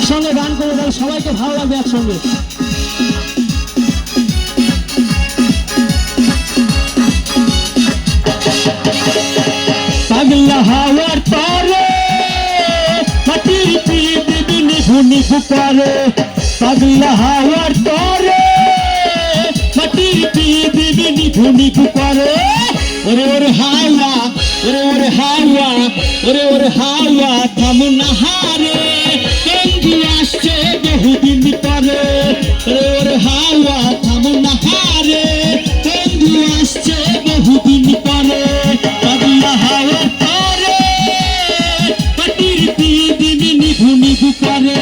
একসঙ্গে গান করে তাহলে সবাইকে ভালো লাগবে একসঙ্গে। পাগলা হাওয়ার তরে মাটির পৃথিবী নিভু নিভু করে, পাগলা হাওয়ার তরে মাটির পৃথিবী নিভু নিভু করে। ওরে ওরে হাওয়া, ওরে ওরে হাওয়া, ওরে ওরে হাওয়া থামো না হারে, বন্ধু আসছে বহুদিন পরে। ওরে ওরে হাওয়া থামো না হারে, বন্ধু আসছে বহুদিন পরে। পাগলা হাওয়ার তরে মাটির পৃথিবী নিভু নিভু করে,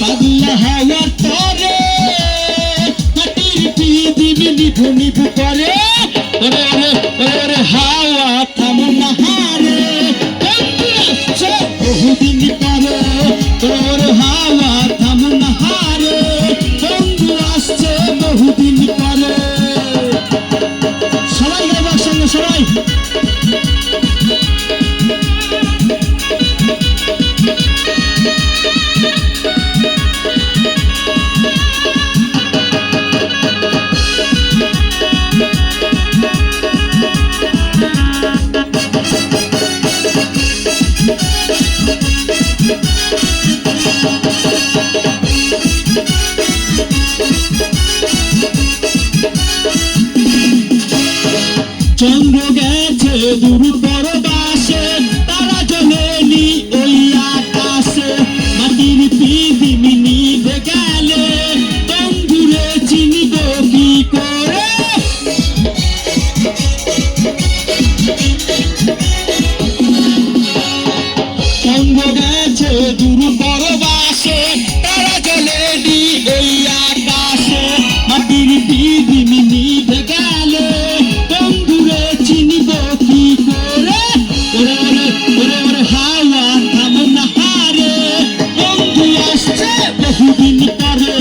পাগলা হাওয়ার তরে মাটির পৃথিবী নিভু নিভু করে। ওরে ওরে ওরে হাওয়া থামো না হারে, বন্ধু আসছে বহুদিন পরে। ওরে হাওয়া থামো না হারে, বন্ধু আসছে বহুদিন পরে। সবাই গাইবার সঙ্গে সবাই। চন্দ্র গেছে দূর পরবাসে, তারা জ্বলেনি ওই আকাশে, মাটির পৃথিবী নিভে গেলে বন্ধুরে চিনিব কি করে। চন্দ্র গেছে দূর পরবাসে, তারা জ্বলেনি ওই আকাশে, মাটির পৃথিবী নিভে গেলে বন্ধুরে চিনিব কি করে। ওরে ওরে ওরে ওরে হাওয়া থামো না হারে, বন্ধু আসছে বহুদিন পরে।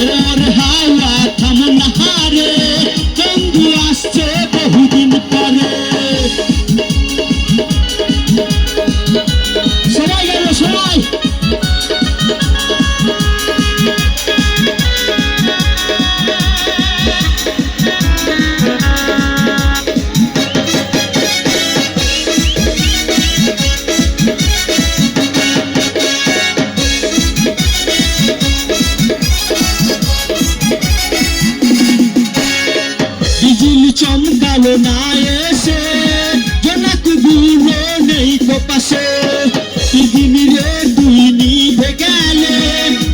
ওরে ওরে হাওয়া থামো না হারে, বন্ধু আসছে বহুদিন পরে। সবাই গেল সবাই। বিজলি চমকালো না এসে, জোনাক গুলো নেই তো পাশে, পৃথিবী রে তুই নিভে গেলে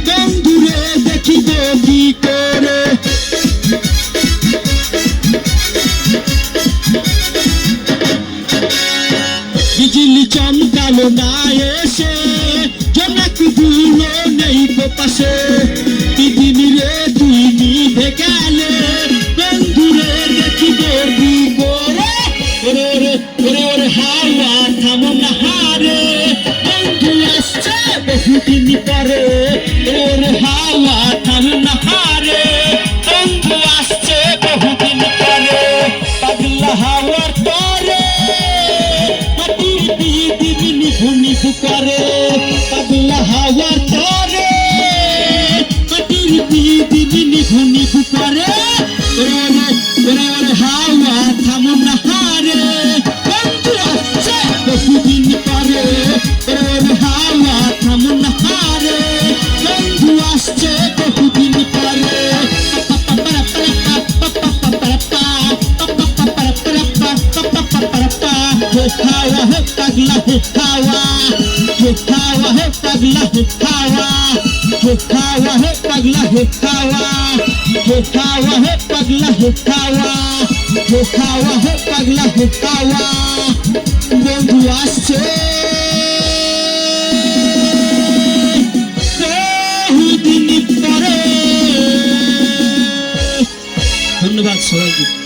বন্ধুরে দেখিব কি করে। বিজলি চমকালো না এসে, জোনাক গুলো নেই তো পাশে, পৃথিবী রে তুই নিভে গেলে বন্ধুরে দেখিব কি করে। ওরে ওরে ওরে ওরে হাওয়া থামো না হারে, বন্ধু আসছে বহুদিন পরে। ওরে হাওয়া থামো না হারে, বন্ধু আসছে বহুদিন পরে। পাগলা হাওয়ার তরে মাটির পৃথিবী নিভু নিভু করে, পাগলা হাওয়ার তরে মাটির পৃথিবী নিভু নিভু করে। ওরে ওরে ওরে হাওয়া থামো না হারে, বন্ধু আসছে বহুদিন পরে। ওরে হাওয়া থামো না হারে, বন্ধু আসছে বহুদিন পরে। হাওয়া হে পাগলা হে হাওয়া, হে হাওয়া হে পাগলা হে হাওয়া, হে হাওয়া হে পাগলা হে হাওয়া, হে হাওয়া হে পাগলা হে হাওয়া, হে হাওয়া হে পাগলা হে হাওয়া। বন্ধু আসছে বহুদিন পরে। ধন্যবাদ সবাইকে।